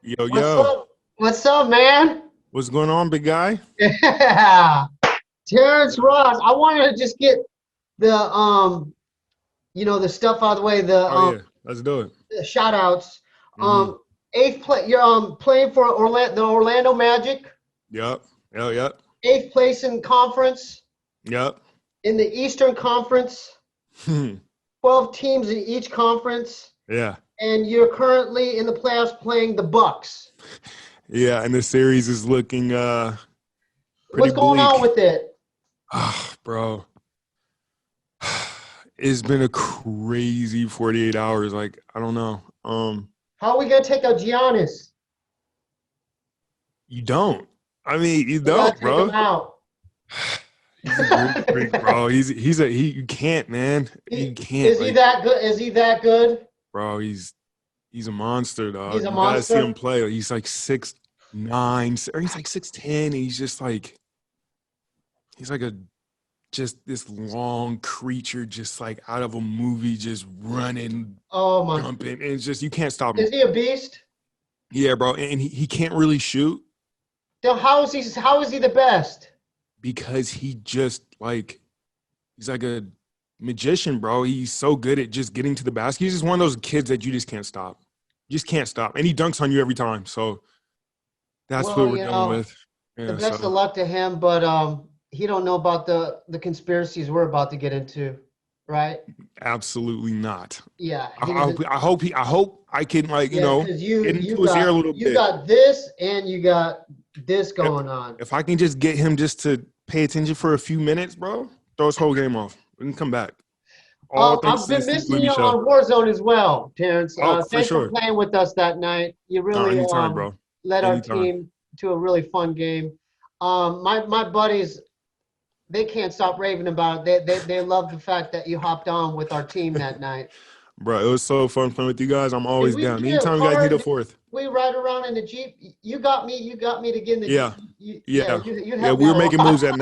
Yo, What's yo. up? What's up, man? What's going on, big guy? Yeah. Terrence Ross. I wanted to just get the the stuff out of the way, Oh, yeah. Let's do it. the shout outs. Mm-hmm. Eighth play you're playing for the Orlando Magic, Yep. Yep. Yep. eighth place in conference, Yep. in the Eastern Conference, 12 teams in each conference, Yeah. and you're currently in the playoffs playing the Bucks. Yeah. And the series is looking pretty What's going bleak. on with it? Bro. It's been a crazy 48 hours. Like, I don't know. How are we gonna take out Giannis? You don't. I mean, you We gotta don't, take bro. him out. He's a Greek freak, bro. You can't, man. You can't. Is he that good? Is he that good? Bro, he's a monster, dog. He's a You gotta see monster? him play. Like, he's like 6'9", or he's like 6'10", and he's just like just this long creature, just like out of a movie, just running, Oh my! jumping, and it's just you can't stop him. Is he a beast? Yeah, bro, and he can't really shoot Then how is he the best? because he's like a magician, bro. He's so good at just getting to the basket. He's just one of those kids that you just can't stop. You just can't stop, and he dunks on you every time. So that's what we're dealing with. The Yeah, best of luck to him, but he don't know about the conspiracies we're about to get into, right? absolutely not. Yeah. I hope I can, like, Yeah, 'cause get into his ear a little you bit. got this and you got this going on. If I can just get him just to pay attention for a few minutes, bro, throw his whole game off. We can come back. All thanks I've to the been Steebee missing Weebee you Show. on Warzone as well, Terrence. Oh, for Thanks sure. for playing with us that night. You really Anytime, bro. led our Anytime. team to a really fun game. My buddies, they can't stop raving about it. They love the fact that you hopped on with our team that night. Bro, it was so fun playing with you guys. I'm always we down. get Anytime you guys need a hard? fourth. We ride around in the Jeep. You got me to get in the Yeah. Jeep. Yeah. You Yeah, we were making moves that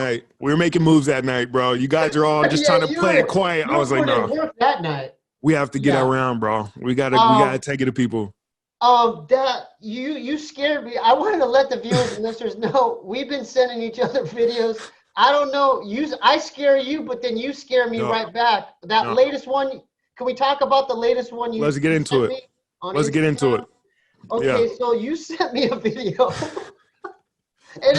night. Bro. You guys are all just trying to play it quiet. I was like, no. Work that night. We have to get around, bro. We gotta take it to people. That you scared me. I wanted to let the viewers and listeners know we've been sending each other videos. I don't know. I scare you, but then you scare me right back. That latest one. Can we talk about the latest one? Let's get into it. Let's get into it. Okay, so you sent me a video, and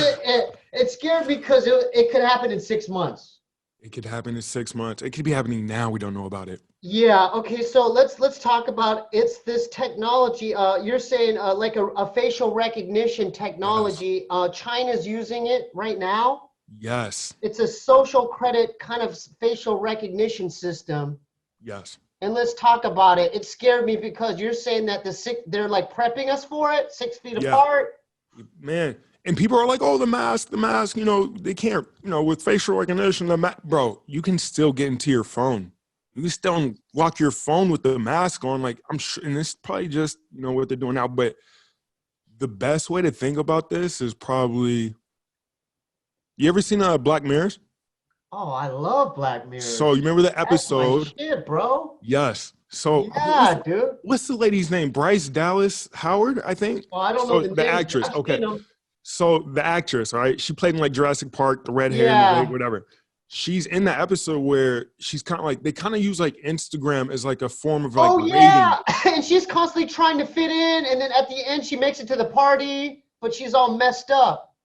it scared me because it could happen in 6 months. It could happen in 6 months. It could be happening now. We don't know about it. Yeah. Okay. So let's talk about this technology. You're saying like a facial recognition technology. Yes. China's using it right now. Yes. It's a social credit kind of facial recognition system. Yes. And let's talk about it. It scared me because you're saying that they're like prepping us for it, 6 feet apart. Man. And people are like, oh, the mask, they can't, with facial recognition, bro, you can still get into your phone. You can still unlock your phone with the mask on. Like, I'm sure, and this is probably just, what they're doing now. But the best way to think about this is probably, you ever seen Black Mirrors? Oh, I love Black Mirror. So you remember the episode? That's my shit, bro. Yes. So yeah, dude. What's the lady's name? Bryce Dallas Howard, I think. Oh, I don't know the actress. Okay. So the actress, right? She played in like Jurassic Park, the red hair, and the wig, whatever. She's in the episode where she's kind of like, they kind of use like Instagram as like a form of like rating. And she's constantly trying to fit in, and then at the end she makes it to the party, but she's all messed up.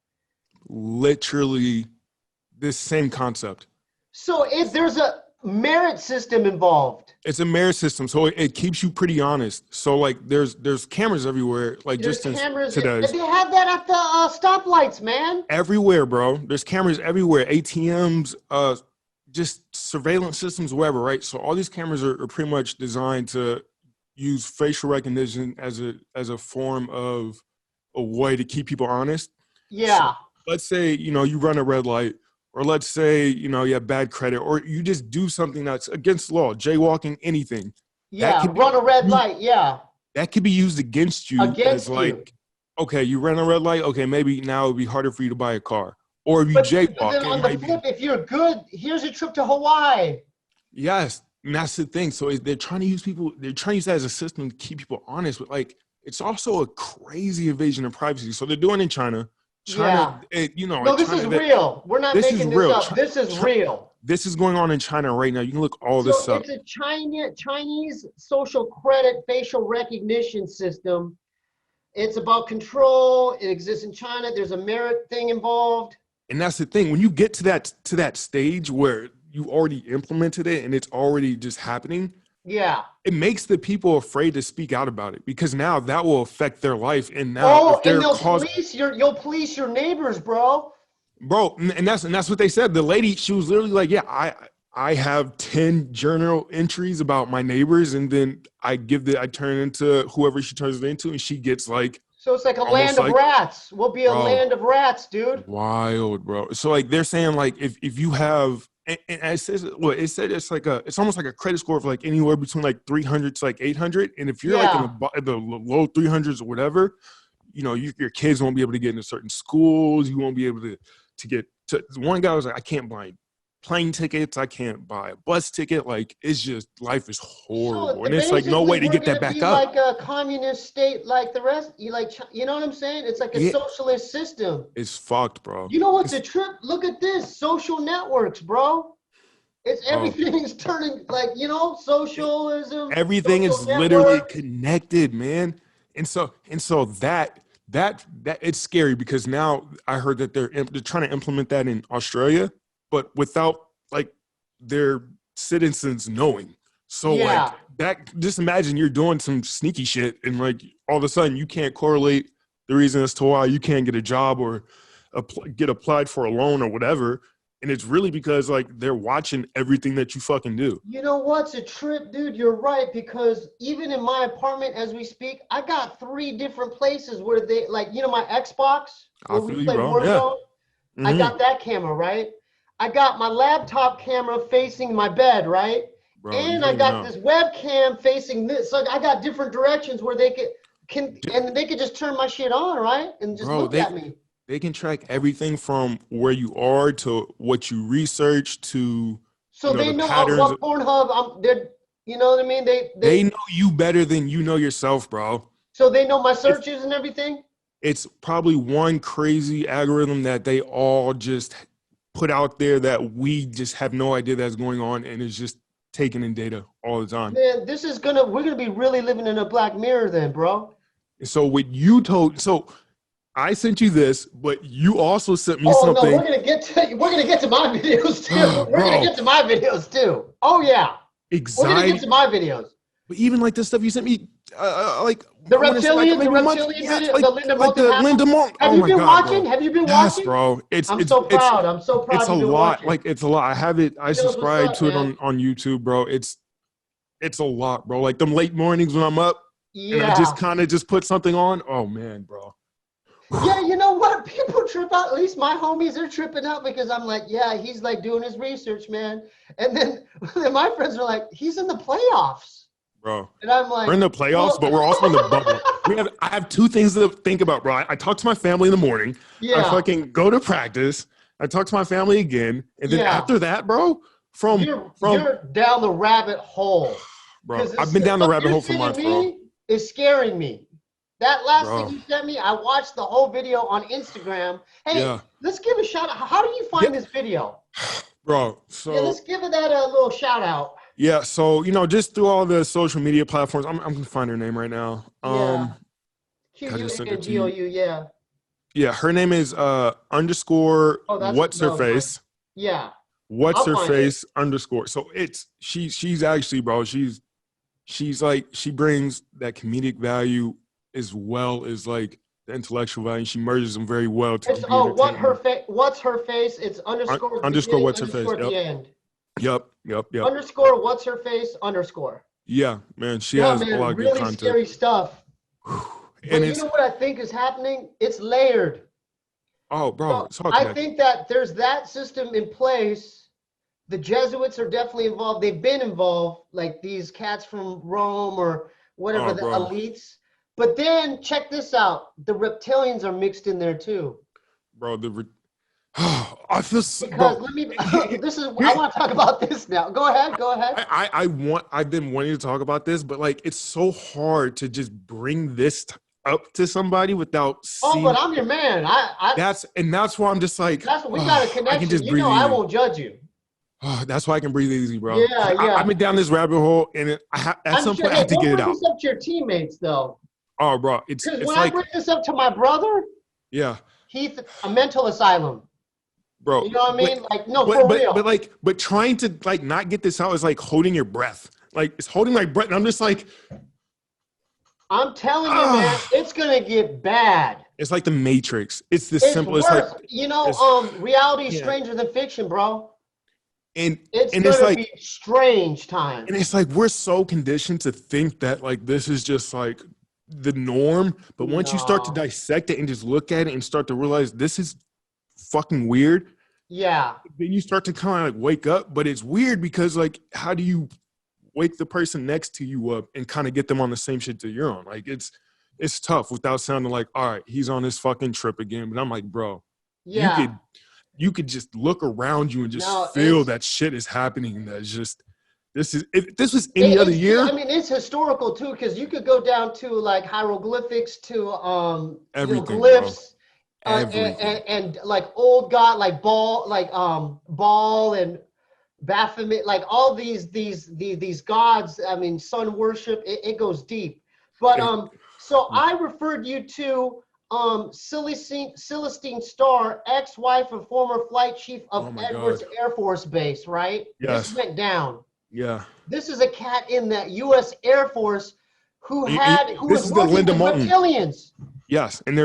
Literally this same concept. So there's a merit system involved. It's a merit system, so it keeps you pretty honest. So like there's cameras everywhere, like there's just cameras today. They have that at the stoplights, man. Everywhere, bro. There's cameras everywhere, ATMs, just surveillance systems, wherever, right? So all these cameras are pretty much designed to use facial recognition as a form of a way to keep people honest. Yeah. So let's say, you run a red light, or let's say, you have bad credit, or you just do something that's against the law, jaywalking, anything. Yeah, run a red light, yeah. That could be used against you okay, you ran a red light, okay, maybe now it would be harder for you to buy a car. Or if you jaywalk. But then on the flip, if you're good, here's a trip to Hawaii. Yes, and that's the thing. So they're trying to use that as a system to keep people honest, but like, it's also a crazy invasion of privacy. So they're doing it in China. China, you know, no, this China, is real. We're not making this up. This is real. This is going on in China right now. You can look all this up. So it's a Chinese social credit facial recognition system. It's about control. It exists in China. There's a merit thing involved. And that's the thing. When you get to that stage where you already implemented it and it's already just happening, yeah, it makes the people afraid to speak out about it, because now that will affect their life. And now if they're you'll police your neighbors, bro. And that's what they said. The lady, she was literally like, yeah, I have 10 journal entries about my neighbors, and then I turn it into whoever she turns it into, and she gets like. So it's like a land of rats. We'll be a land of rats, dude. Wild, bro. So like they're saying like if you have, and it says it's almost like a credit score of like anywhere between like 300 to like 800, and if you're like in the low 300s or whatever, you know, your kids won't be able to get into certain schools. You won't be able to get to. One guy was like, I can't buy plane tickets, I can't buy a bus ticket. Like, it's just, life is horrible. So, and it's like no way to get that back up. Like a communist state like the rest, you know what I'm saying? It's like a socialist system. It's fucked, bro. You know what's a trip? Look at this, social networks, bro. It's everything's turning like, you know, socialism. Everything is literally connected, man. And so that it's scary, because now I heard that they're trying to implement that in Australia, but without like their citizens knowing. So like that, just imagine you're doing some sneaky shit and like all of a sudden you can't correlate the reason as to why you can't get a job or get applied for a loan or whatever. And it's really because like they're watching everything that you fucking do. You know what's a trip, dude? You're right, because even in my apartment as we speak, I got 3 different places where they, like, you know, my Xbox where we play Warzone. Yeah. I got that camera, right? I got my laptop camera facing my bed, right? Bro, and I got this webcam facing this. So I got different directions where they can just turn my shit on, right? And just look at me. They can track everything from where you are to what you research to. So they know what Pornhub you know what I mean? They know you better than you know yourself, bro. So they know my searches and everything? It's probably one crazy algorithm that they all just put out there that we just have no idea that's going on, and it's just taking in data all the time. Man, we're gonna be really living in a Black Mirror then, bro. So what you told, I sent you this, but you also sent me something. Oh no, we're gonna get to my videos too. We're gonna get to my videos too. Oh yeah. Exactly. We're gonna get to my videos. But even like the stuff you sent me, like the reptilian video, the Linda Monk. Have you been watching? Have you been watching? Yes, bro. I'm so proud. I'm so proud. It's a lot. Like, it's a lot. I have it. I subscribe to it on YouTube, bro. It's a lot, bro. Like them late mornings when I'm up, and I just kind of just put something on. Oh man, bro. Yeah, you know what? People trip out. At least my homies are tripping out because I'm like, yeah, he's like doing his research, man. And then my friends are like, he's in the playoffs. Bro, and I'm like, we're in the playoffs, but we're also in the bubble. I have 2 things to think about, bro. I talk to my family in the morning. Yeah. I fucking go to practice. I talk to my family again, and then after that, bro, you're down the rabbit hole. Bro, I've been down the rabbit hole for months, bro. It's scaring me. That last thing you sent me, I watched the whole video on Instagram. Hey, let's give a shout out. How do you find this video? Bro, so let's give it that a little shout out. Yeah, so, you know, just through all the social media platforms, I'm going to find her name right now. Q-U-N-G-O-U, yeah. Yeah, her name is underscore what's her face. Yeah. What's her face underscore. So she's actually, bro, she's like, she brings that comedic value as well as like the intellectual value. She merges them very well to what's her face? It's underscore what's her face. At the end. Yep. Underscore what's her face underscore. Yeah, man, she has a lot of good content. Scary stuff. And you know what I think is happening? It's layered. Oh, bro. So I think that there's that system in place. The Jesuits are definitely involved. They've been involved, like these cats from Rome or whatever, the elites. But then check this out. The reptilians are mixed in there too. Bro, I feel so, because bro. let me. I want to talk about this now. Go ahead. Go ahead. I've been wanting to talk about this, but like it's so hard to just bring this up to somebody without seeing. Oh, but I'm your man. That's why I'm just like, that's what we got a connection. I can just You breathe know, easy. I won't judge you. That's why I can breathe easy, bro. Yeah, yeah. I've been down this rabbit hole, and at some point I have to get it out. Don't bring this up to your teammates, though. Oh, bro, it's when like, I bring this up to my brother, yeah, he's a mental asylum, bro. You know what I mean? Like, no, for real. But trying to like not get this out is like holding your breath. Like it's holding my breath, and I'm just like, I'm telling you, man, it's gonna get bad. It's like the Matrix. It's the simplest. Worse. Like, you know, reality is stranger than fiction, bro. And it's gonna like, be strange times. And it's like we're so conditioned to think that like this is just like the norm. But once you start to dissect it and just look at it and start to realize this is fucking weird. Yeah. Then you start to kind of like wake up. But it's weird because like how do you wake the person next to you up and kind of get them on the same shit that you're on? Like it's tough without sounding like, all right, he's on his fucking trip again. But I'm like, bro, you could just look around you and just feel that shit is happening. That's just, if this was any other year. I mean, it's historical too, because you could go down to like hieroglyphics to everything, glyphs and like old god, like Baal and Baphomet, like all these gods. I mean, sun worship. It goes deep. But so I referred you to Celestine Star, ex-wife of former flight chief of Edwards Air Force Base, right? Yes. This went down. Yeah. This is a cat in the U.S. Air Force who was working with reptilians. Yes, and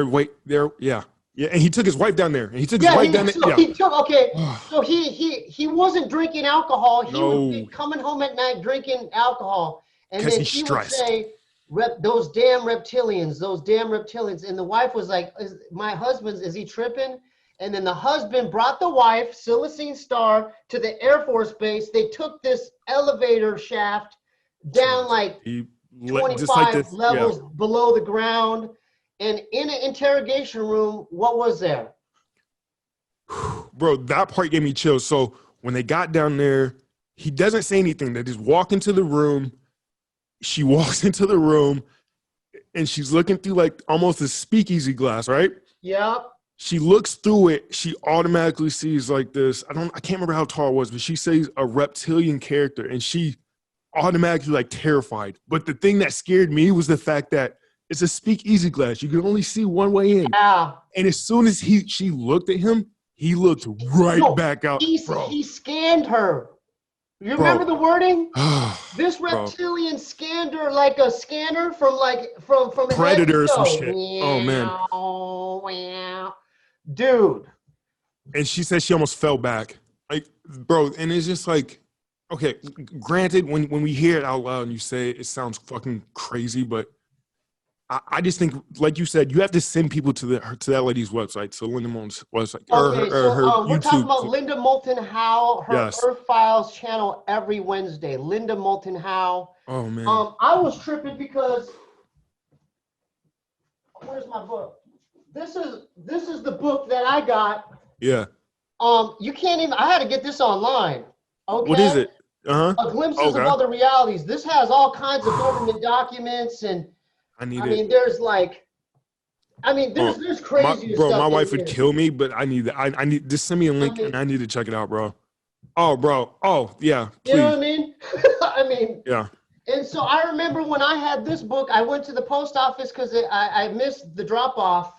yeah, and he took his wife down there. And he took his wife down there. So he wasn't drinking alcohol. He would be coming home at night drinking alcohol, and then he would say, those damn reptilians. And the wife was like, my husband's, is he tripping? And then the husband brought the wife, Celestine Star, to the Air Force Base. They took this elevator shaft down like 25 levels below the ground. And in an interrogation room, what was there? Bro, that part gave me chills. So when they got down there, he doesn't say anything. They just walk into the room. She walks into the room and she's looking through like almost a speakeasy glass, right? Yep. She looks through it. She automatically sees like this. I can't remember how tall it was, but she sees a reptilian character and she automatically like terrified. But the thing that scared me was the fact that it's a speakeasy glass. You can only see one way in. Yeah. And as soon as she looked at him, he looked back out. He scanned her. You remember the wording? This reptilian scanned her like a scanner from Predator or some shit. Oh man. Dude. And she said she almost fell back. Like, bro, and it's just like, okay, granted, when we hear it out loud and you say it sounds fucking crazy, but I just think, like you said, you have to send people to that lady's website, so Linda Moulton's website, or her YouTube. We're talking about Linda Moulton Howe, her Earth Files channel every Wednesday. Linda Moulton Howe. Oh man. I was tripping because where's my book? This is the book that I got. Yeah. You can't even. I had to get this online. Okay. What is it? A glimpses of other realities. This has all kinds of government documents and. I mean, there's crazy stuff. My wife would kill me, but I need that. I need just send me a link and I need to check it out, bro. Oh, bro. Oh, yeah. Please. You know what I mean? I mean. Yeah. And so I remember when I had this book, I went to the post office because I missed the drop off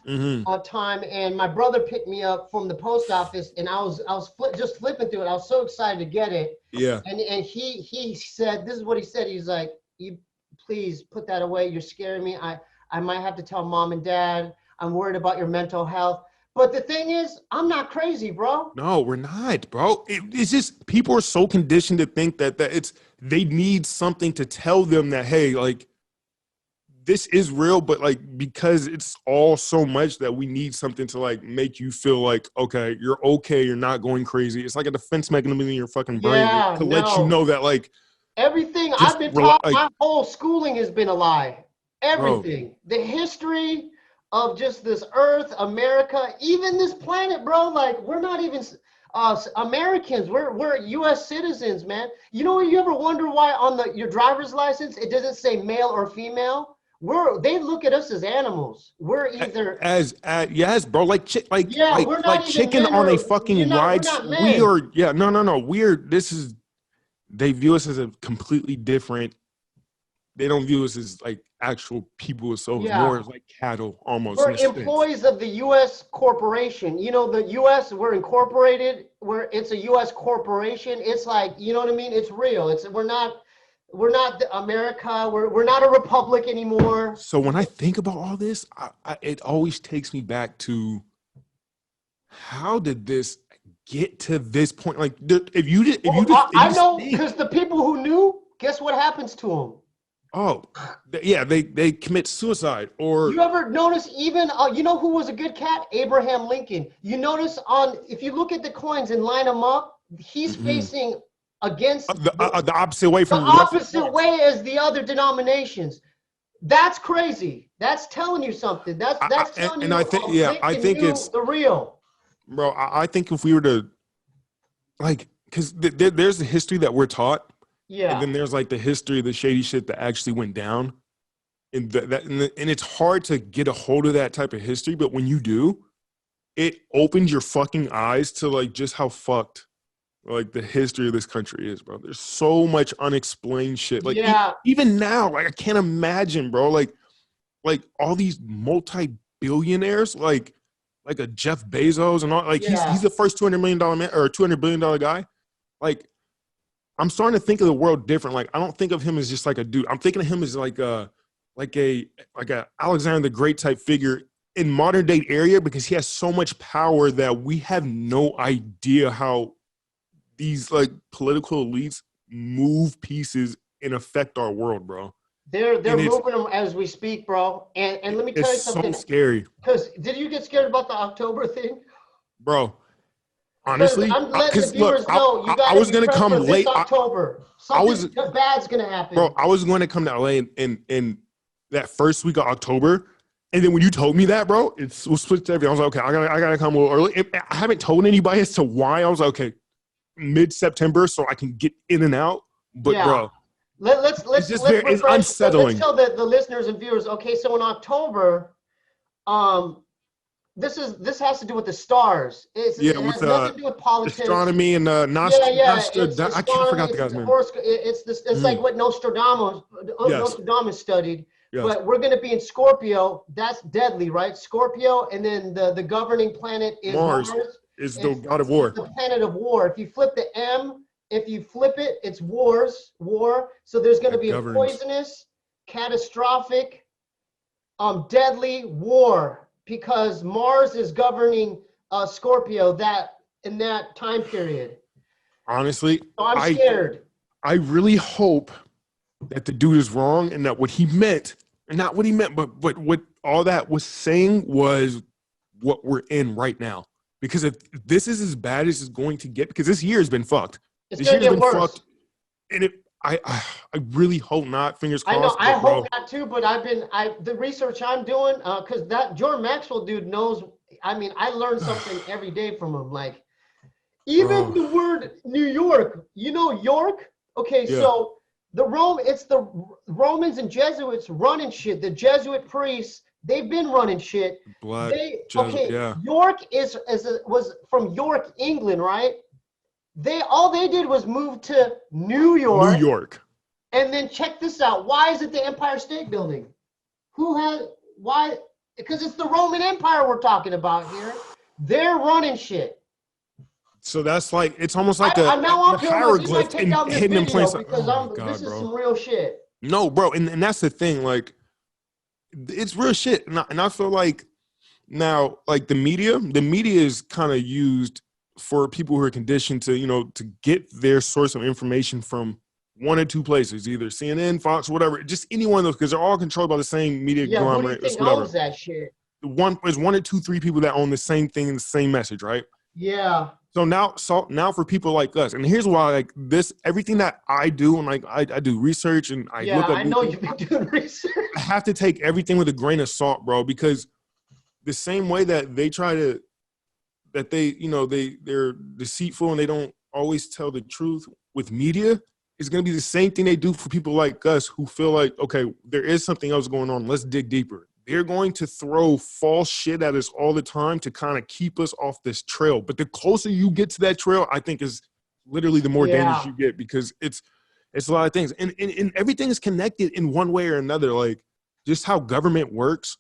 time, and my brother picked me up from the post office, and I was just flipping through it. I was so excited to get it. Yeah. And he said, this is what he said. He's like, you. Please put that away. You're scaring me. I might have to tell mom and dad. I'm worried about your mental health. But the thing is, I'm not crazy, bro. No, we're not, bro. It's just people are so conditioned to think that they need something to tell them that, hey, like, this is real, but like because it's all so much that we need something to like make you feel like, okay, you're not going crazy. It's like a defense mechanism in your fucking brain to let you know that like everything I've been taught, my whole schooling has been a lie. Everything. Bro. The history, of just this Earth, America, even this planet, bro. Like, we're not even Americans. We're U.S. citizens, man. You know, you ever wonder why on your driver's license it doesn't say male or female? They look at us as animals. We're either yes, bro, like we're not even chicken men on a or- fucking we're ride. not men. We are, yeah, no. They view us as a completely different. They don't view us as like actual people with souls, more as like cattle almost. We're employees of the U.S. corporation. You know, the U.S. We're incorporated. It's a U.S. corporation. It's like, you know what I mean? It's real. We're not America. We're not a republic anymore. So when I think about all this, it always takes me back to how did this get to this point? Like, I know, because the people who knew, guess what happens to them? Oh, yeah, they commit suicide. Or you ever notice even you know who was a good cat? Abraham Lincoln. You notice if you look at the coins and line them up, he's facing against the opposite way from the opposite way as the other denominations. That's crazy. That's telling you something. That's telling you. And I think it's the real. Bro, I think if we were to, like, because there's the history that we're taught, and then there's like the history of the shady shit that actually went down, and and it's hard to get a hold of that type of history. But when you do, it opens your fucking eyes to like just how fucked like the history of this country is, bro. There's so much unexplained shit. Like even now, like I can't imagine, bro. Like all these multi-billionaires, like a Jeff Bezos and all. Like he's the first $200 million man or $200 billion guy. Like I'm starting to think of the world different. Like I don't think of him as just like a dude. I'm thinking of him as like a Alexander the Great type figure in modern day area, because he has so much power that we have no idea how these like political elites move pieces and affect our world, bro. They're moving them as we speak, bro. And let me tell you something. It's so scary. Because did you get scared about the October thing? Bro, honestly, I'm letting the viewers know you I was gonna come late October. Something bad's gonna happen. Bro, I was going to come to LA in that first week of October. And then when you told me that, bro, it was split to everything. I was like, okay, I gotta come a little early. I haven't told anybody as to why. I was like, okay, mid-September so I can get in and out. But bro, let's it's unsettling. Let's tell the listeners and viewers. Okay, so in October, this has to do with the stars. It has nothing to do with politics. Astronomy and I can't forget the guy's name. It's like what Nostradamus studied. Yes. But we're going to be in Scorpio. That's deadly, right? Scorpio, and then the governing planet is Mars. Is the god of war. The planet of war. If you flip the M, if you flip it, it's war. So there's going to be a poisonous, catastrophic, deadly war, because Mars is governing Scorpio in that time period. Honestly, so I'm scared. I really hope that the dude is wrong and that what he meant, and not what he meant, but what all that was saying was what we're in right now. Because if this is as bad as it's going to get, because this year has been fucked. It's going to get worse. Fucked, and I really hope not. Fingers crossed. I hope not too. But the research I'm doing, because that Jordan Maxwell dude knows. I mean, I learn something every day from him. Like even the word New York. You know York? Okay, so the Romans and Jesuits running shit. The Jesuit priests. They've been running shit. York was from York, England, right? All they did was move to New York. And then check this out. Why is it the Empire State Building? Why? Because it's the Roman Empire we're talking about here. They're running shit. So that's like, it's almost like a hieroglyph hidden in plain sight. Because this is some real shit. No, bro. And that's the thing. Like, it's real shit. And I feel like now, like the media is kind of used for people who are conditioned to, to get their source of information from one or two places, either CNN, Fox, whatever, just any one of those, because they're all controlled by the same media conglomerate. Who do you think owns that shit? There's one or two, three people that own the same thing and the same message, right? Yeah. So now for people like us, and here's why, like everything that I do, and like I do research and I look up. I know you've been doing research. I have to take everything with a grain of salt, bro, because the same way that they try to, that they, you know, they're deceitful and they don't always tell the truth with media, is going to be the same thing they do for people like us who feel like, okay, there is something else going on. Let's dig deeper. They're going to throw false shit at us all the time to kind of keep us off this trail. But the closer you get to that trail, I think is literally the more dangerous you get, because it's a lot of things. And everything is connected in one way or another. Like just how government works.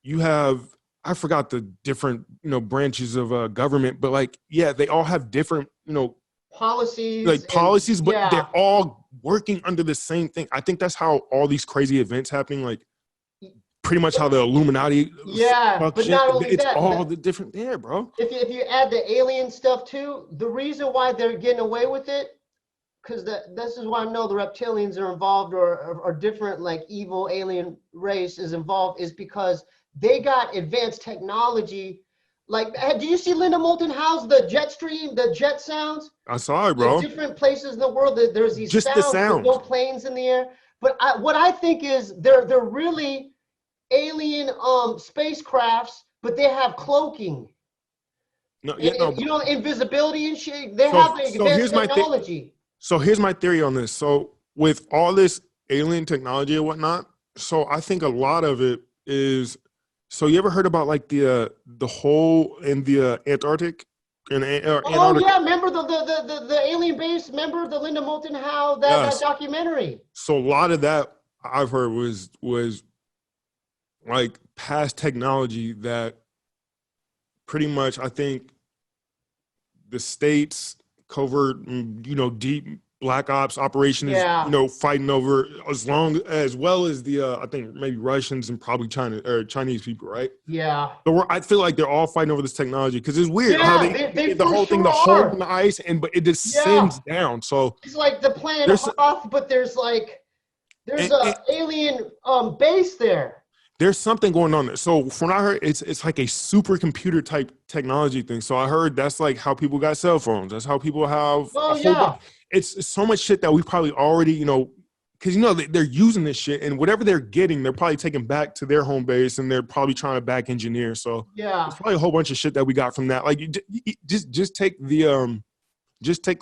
You have, I forgot the different, you know, branches of government, but like, yeah, they all have different, you know, policies, but they're all working under the same thing. I think that's how all these crazy events happening, like pretty much how the Illuminati. But not only it's that, all the different there, bro. If you add the alien stuff too, the reason why they're getting away with it, because this is why I know the reptilians are involved, or different like evil alien race is involved, is because they got advanced technology. Like, do you see Linda Moulton Howe's the jet stream, the jet sounds? I saw it, bro. In different places in the world, there's these just sounds, the sound. no planes in the air. But what I think is they're really alien spacecrafts, but they have cloaking. No, you know, invisibility and shit. They have the advanced technology. So here's my theory on this. So with all this alien technology and whatnot, so I think a lot of it is. So you ever heard about like the hole in the Antarctic? Antarctica? Yeah, remember the alien base? Remember the Linda Moulton Howe that documentary? So a lot of that I've heard was like past technology that pretty much, I think the states covert, you know, deep black ops operation is, you know, fighting over as well as the I think maybe Russians and probably China or Chinese people, right? Yeah. So I feel like they're all fighting over this technology because it's weird how they the whole thing, the hole in the ice, but it descends down. So it's like the planet Hoth, but there's an alien base there. There's something going on there. So from what I heard, it's like a supercomputer type technology thing. So I heard that's like how people got cell phones. That's how people have. It's so much shit that we probably already, you know, because, you know, they're using this shit, and whatever they're getting, they're probably taking back to their home base, and they're probably trying to back engineer. So it's probably a whole bunch of shit that we got from that. Like just take the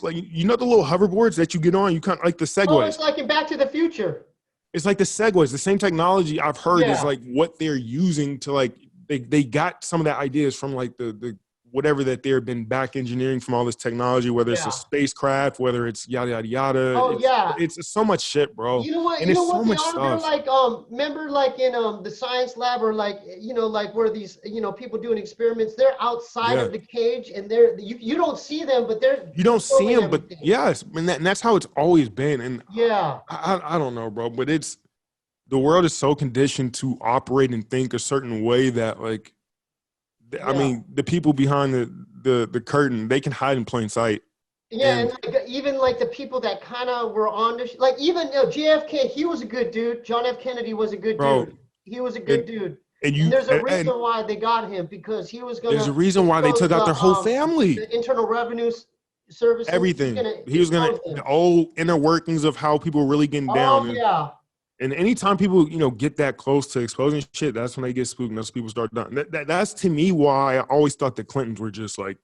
like, you know, the little hoverboards that you get on, you kind of like the Segways. Oh, it's like in Back to the Future. It's like the Segways. The same technology I've heard is like what they're using to like they got some of the ideas from like the whatever that they've been back engineering from all this technology, whether it's a spacecraft, whether it's yada yada yada. Oh, it's so much shit, bro. You know what? And you know so what much they are? stuff. They're like remember like in the science lab, or like, you know, like where these, you know, people doing experiments, they're outside of the cage, and you don't see them, but you don't see them, but yes, and that's how it's always been. And I don't know, bro, but the world is so conditioned to operate and think a certain way that, like, I mean, the people behind the curtain, they can hide in plain sight. Yeah, and like, even like the people that kind of were on this, like even JFK, he was a good dude. John F. Kennedy was a good dude. He was a good dude. And there's a reason why they got him, because he was going to. There's a reason why they took out their whole family. The Internal Revenue Service. Everything. He was going to, the old inner workings of how people were really getting down. Oh, yeah. And anytime people, you know, get that close to exposing shit, that's when they get spooked. And that's when people start dying. That's to me why I always thought the Clintons were just like.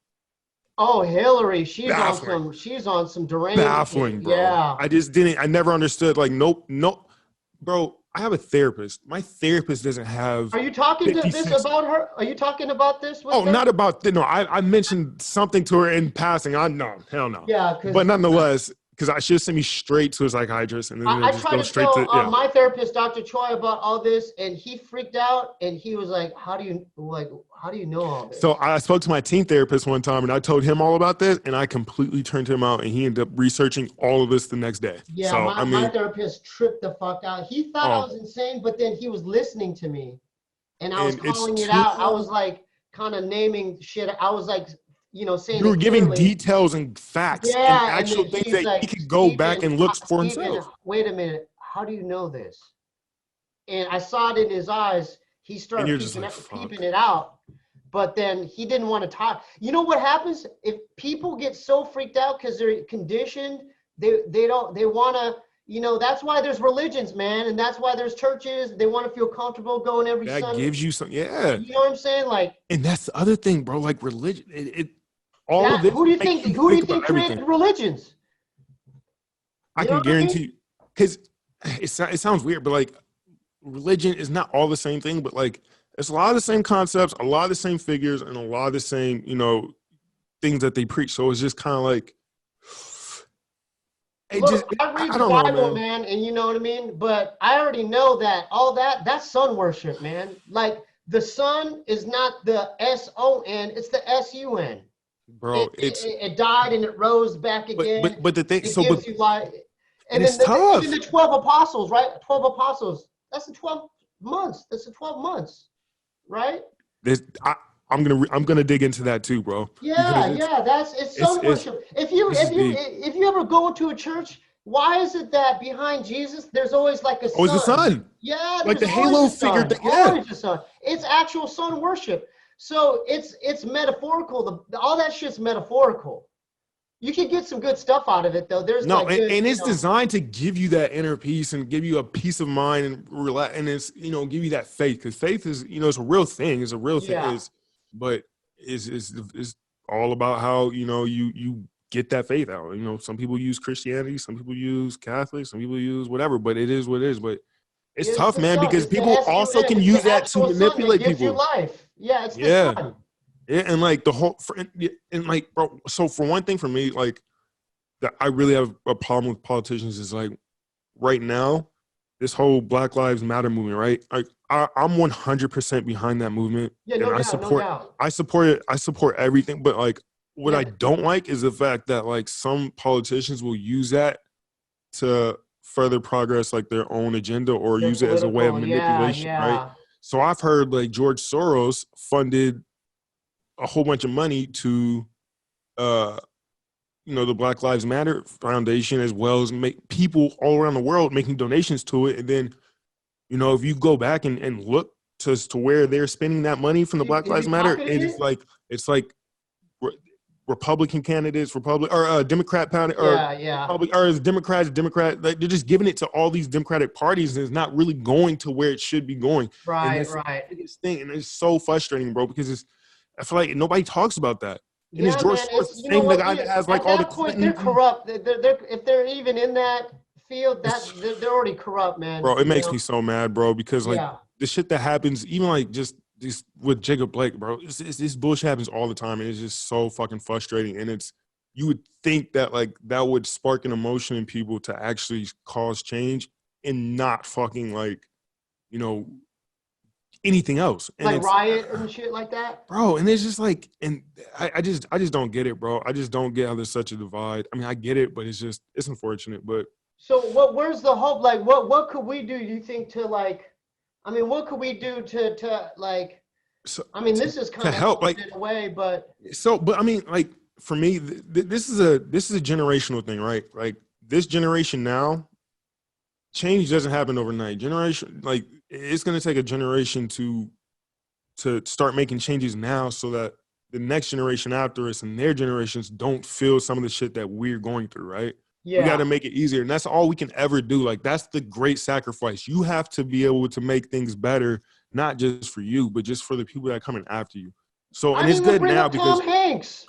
Oh, Hillary, she's on some deranged. Baffling, bro. Yeah. I never understood. Like, nope, bro. I have a therapist. My therapist doesn't have. Are you talking to this about her? Are you talking about this? With her? Not about. No, I mentioned something to her in passing. No, hell no. Yeah, but nonetheless. Because she sent me straight to a psychiatrist, and then I tried to tell my therapist, Dr. Choi, about all this, and he freaked out, and he was like, "How do you know all this?" So I spoke to my teen therapist one time, and I told him all about this, and I completely turned him out, and he ended up researching all of this the next day. Yeah, so, my therapist tripped the fuck out. He thought I was insane, but then he was listening to me, and I was calling it out. I was like, kind of naming shit. I was like, you know, saying you were giving details and facts and actual things that he could go back and look for himself. Wait a minute, how do you know this? And I saw it in his eyes. He started peeping it out, but then he didn't want to talk. You know what happens if people get so freaked out because they're conditioned? They want to, You know, that's why there's religions, man, and that's why there's churches. They want to feel comfortable going every That Sunday. gives you some, yeah. You know what I'm saying? Like, and that's the other thing, bro. Like religion, all of this. Who do you think? Who do you think created religions? I can guarantee you, because it sounds weird, but like religion is not all the same thing, but like it's a lot of the same concepts, a lot of the same figures, and a lot of the same, you know, things that they preach. So it's just kind of like. Look, I read the Bible, man, and you know what I mean? But I already know that all that's sun worship, man. Like the sun is not the S-O-N, it's the S-U-N. Bro, it died and it rose back again. But the thing, it gives you life. And it's tough. Even the 12 apostles, right? 12 apostles. That's the 12 months. That's the 12 months, right? I'm gonna dig into that too, bro. Yeah, it's sun worship. If you ever go to a church, why is it that behind Jesus there's always like a sun? Always the sun. Yeah, like the halo figure. Always the sun. It's actual sun worship. So it's metaphorical. All that shit's metaphorical. You can get some good stuff out of it though. There's and it's designed to give you that inner peace and give you a peace of mind and relax, and it's give you that faith, because faith is it's a real thing. It's a real thing. But it's all about how you get that faith out. Some people use Christianity, some people use Catholic, some people use whatever. But it is what it is. But it's tough, man, because people also can use that to manipulate people. You life. Yeah, it's sun. Yeah, and like the whole and like, bro. So for one thing, for me, like that I really have a problem with politicians is like right now, this whole Black Lives Matter movement, right? I'm 100% behind that movement. Yeah, no doubt. I support it. I support everything. But like, what I don't like is the fact that like some politicians will use that to further progress like their own agenda or use it as a way of manipulation, right? So I've heard like George Soros funded a whole bunch of money to, the Black Lives Matter Foundation, as well as make people all around the world making donations to it. And then, if you go back and look to where they're spending that money from the Black Lives Matter, it's like Republican candidates, Democrat Democrat. Like, they're just giving it to all these Democratic parties, and it's not really going to where it should be going. Right. The biggest thing, and it's so frustrating, bro, because I feel like nobody talks about that. And it's George Soros, the same guy that has like all the point, they're corrupt. They're if they're even in that field, they're already corrupt, man. Bro, it makes me so mad, bro, because like the shit that happens, even like just this with Jacob Blake, bro, this bullshit happens all the time, and it's just so fucking frustrating. And you would think that like that would spark an emotion in people to actually cause change, and not fucking like, anything else, and like riot and shit like that, bro. And it's just like, and I just don't get it, bro. I just don't get how there's such a divide. I mean, I get it, but it's unfortunate. But so where's the hope? Like, what could we do, you think, to like, I mean, what could we do to like, I mean, this is kind of help, like, in a way, but I mean, like, for me, this is a generational thing, right? Like, this generation now, change doesn't happen overnight. Like, it's going to take a generation to start making changes now, so that the next generation after us and their generations don't feel some of the shit that we're going through, right? Yeah. We got to make it easier, and that's all we can ever do. Like, that's the great sacrifice. You have to be able to make things better, not just for you, but just for the people that are coming after you. So, and it's good now because Tom Hanks.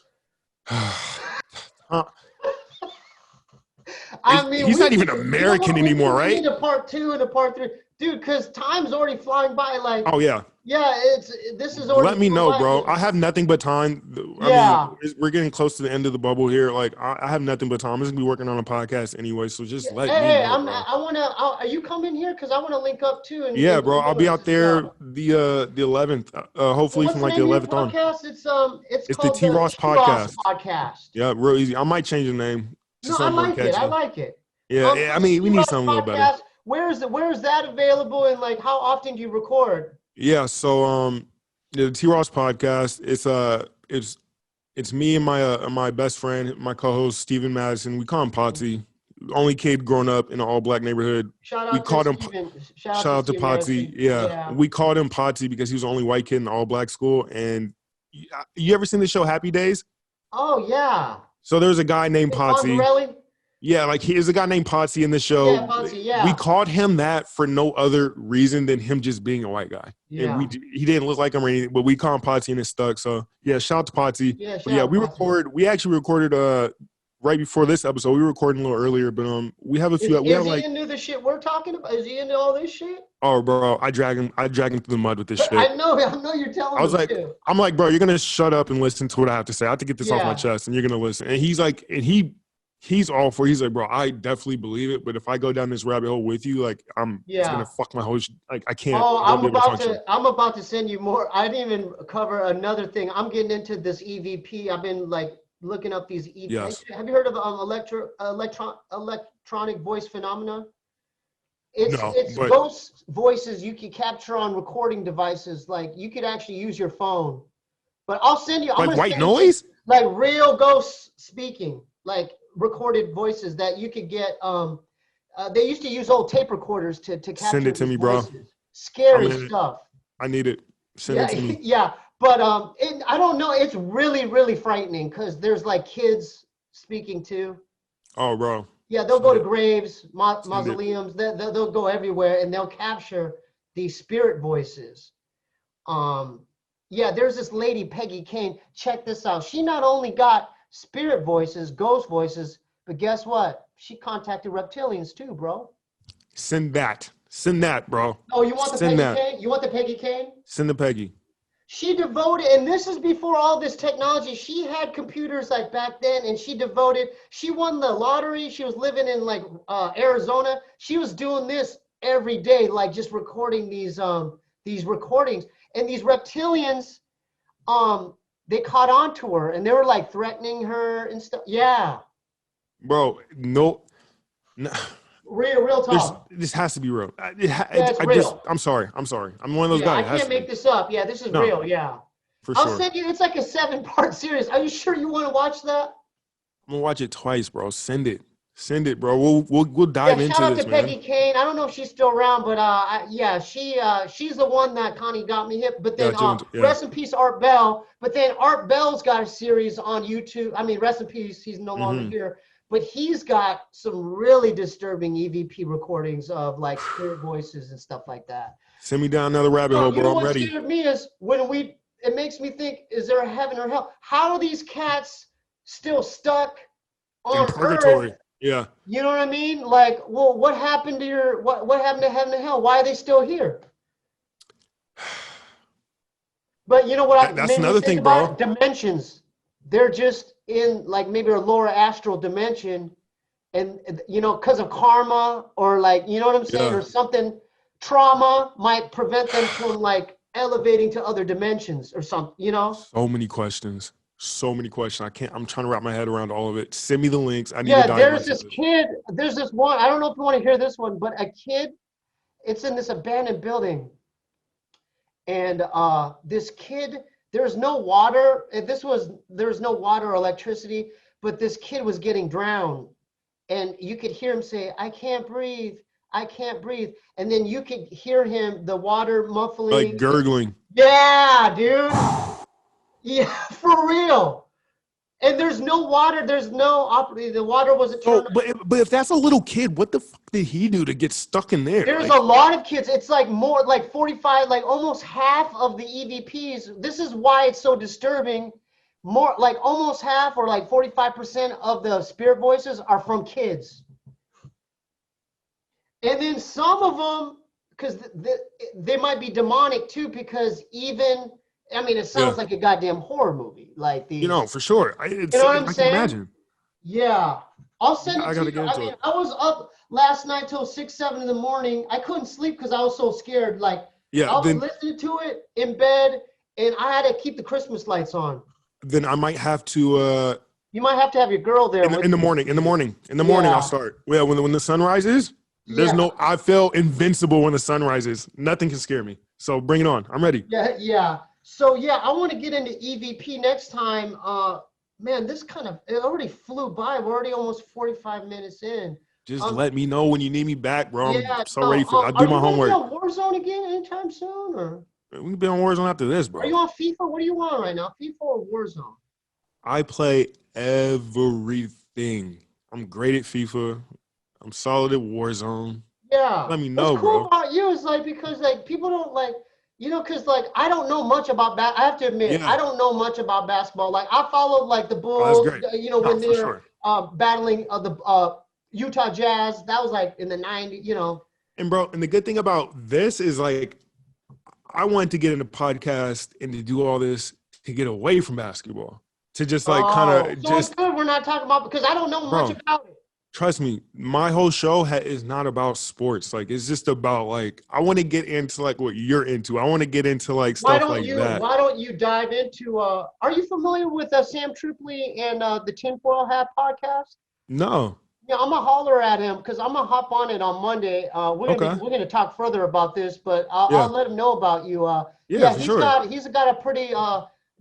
I mean, he's not even American anymore, right? We need a part 2 and a part 3, dude. Because time's already flying by. Like, oh yeah, this is already. Let me know, bro. I have nothing but time. I mean, we're getting close to the end of the bubble here. Like, I have nothing but time. I'm just gonna be working on a podcast anyway, so just let me know. Are you coming here? Because I want to link up too. Yeah, bro. I'll be out there the 11th. Hopefully from like the 11th on. It's the T. Ross podcast. Yeah, real easy. I might change the name. No, I like it. Yeah, I mean, we need something a little better. Where is that available, and like how often do you record? Yeah, so the T. Ross podcast, it's me and my best friend, my co-host Steven Madison. We call him Potsy. Only kid growing up in an all-black neighborhood. Shout out to Potsy. Yeah, we called him Potsy because he was the only white kid in the all-black school. And you ever seen the show Happy Days? Oh yeah. So there's a guy named Potsy. Yeah, like he is a guy named Potsy in the show. Yeah, Potsy, yeah. We called him that for no other reason than him just being a white guy. Yeah. And he didn't look like him or anything, but we call him Potsy and it stuck. So yeah, shout out to Potsy. Yeah, we actually recorded right before this episode. We were recording a little earlier, but we have a few. Is he into the shit we're talking about? Is he into all this shit? Oh, bro, I drag him through the mud with this shit. I know you're telling me. I was like, too. I'm like, bro, you're gonna shut up and listen to what I have to say. I have to get this off my chest, and you're gonna listen. And he's like, he's all for. He's like, bro, I definitely believe it, but if I go down this rabbit hole with you, like, it's gonna fuck my whole. Like, I can't. Oh, I'm about to send you more. I didn't even cover another thing. I'm getting into this EVP. I've been like looking up these EVP. Yes. Have you heard of electronic voice phenomena? It's ghost voices you can capture on recording devices. Like you could actually use your phone. But I'll send you. Like white noise? Like real ghosts speaking. Like recorded voices that you could get. They used to use old tape recorders to capture. Send it to me, bro. Scary stuff. I need it. Send it to me. Yeah, but I don't know. It's really, really frightening because there's like kids speaking too. Oh, bro. Yeah, they'll go to graves, mausoleums. They'll go everywhere and they'll capture these spirit voices. Yeah, there's this lady, Peggy Kane. Check this out. She not only got spirit voices, ghost voices, but guess what? She contacted reptilians too, bro. Send that, bro. Oh, you want the Peggy Kane? You want the Peggy Kane? Send the Peggy. She devoted, and this is before all this technology. She had computers like back then, and she won the lottery. She was living in like Arizona. She was doing this every day, like just recording these recordings. And these reptilians, they caught on to her, and they were like threatening her and stuff. Yeah. Bro, no. Real talk. This has to be real. It's real. I'm sorry. I'm one of those guys. I can't make this up. Yeah, this is real. Yeah. I'll send you. It's like a 7-part series. Are you sure you want to watch that? I'm gonna watch it twice, bro. Send it, bro. We'll dive into this, man. Shout out to Peggy Kane. I don't know if she's still around, but she's the one that Connie got me hip. But then rest in peace, Art Bell. But then Art Bell's got a series on YouTube. I mean, rest in peace. He's no longer here. But he's got some really disturbing EVP recordings of like spirit voices and stuff like that. Send me down another rabbit hole, bro. I'm ready. What scared me is it makes me think, is there a heaven or hell? How are these cats still stuck on Earth? Yeah. You know what I mean? Like, well, what happened to what happened to heaven and hell? Why are they still here? But you know what? That's another thing, bro. Dimensions. They're just in like maybe a lower astral dimension, and because of karma or like, you know what I'm saying, or something, trauma might prevent them from like elevating to other dimensions or something. So many questions. I'm trying to wrap my head around all of it. Send me the links. I need to dive there's this kid. There's this one. I don't know if you want to hear this one, but a kid. It's in this abandoned building, and this kid. There's no water. There's no water or electricity, but this kid was getting drowned, and you could hear him say, "I can't breathe. I can't breathe." And then you could hear him, the water muffling, like gurgling. Yeah, dude. Yeah, for real. And there's no water. There's no the water wasn't turned on. But if that's a little kid, what the fuck did he do to get stuck in there? There's a lot of kids. It's like more like 45, like almost half of the EVPs. This is why it's so disturbing. More like almost half or like 45% of the spirit voices are from kids. And then some of them, because they might be demonic too, because it sounds like a goddamn horror movie. Like these, for sure. You know what I'm saying? Can imagine. Yeah. I'll send it to you. I gotta get into it. I was up last night till 6, 7 in the morning. I couldn't sleep because I was so scared. Like, I was listening to it in bed, and I had to keep the Christmas lights on. Then I might have to. You might have to have your girl there. In the morning. I'll start. Well, when the sun rises, I feel invincible when the sun rises. Nothing can scare me. So bring it on. I'm ready. Yeah. So I want to get into EVP next time. Man, it already flew by. We're already almost 45 minutes in. Just let me know when you need me back, bro. I'm so ready for it. I'll do my homework. Are you on Warzone again anytime soon? Or? We can be on Warzone after this, bro. Are you on FIFA? What are you on right now? FIFA or Warzone? I play everything. I'm great at FIFA. I'm solid at Warzone. Yeah. Let me know, What's cool bro. about you is like, because like people don't like, you know, because like I don't know much about I have to admit, I don't know much about basketball. Like I followed like the Bulls, That's great. you know, when they're sure. battling the Utah Jazz. That was like in the 90s, you know. And bro, and the good thing about this is like, I wanted to get into podcast and to do all this to get away from basketball, to just like kind of so it's good we're not talking about, because I don't know much about it. Trust me, my whole show is not about sports. Like, it's just about like, I want to get into like what you're into. I want to get into like stuff like that. Why don't you dive into, are you familiar with Sam Tripoli and the Tinfoil Hat podcast? No. Yeah, I'm gonna holler at him because I'm gonna hop on it on Monday. We're gonna talk further about this, but I'll let him know about you. He's got a pretty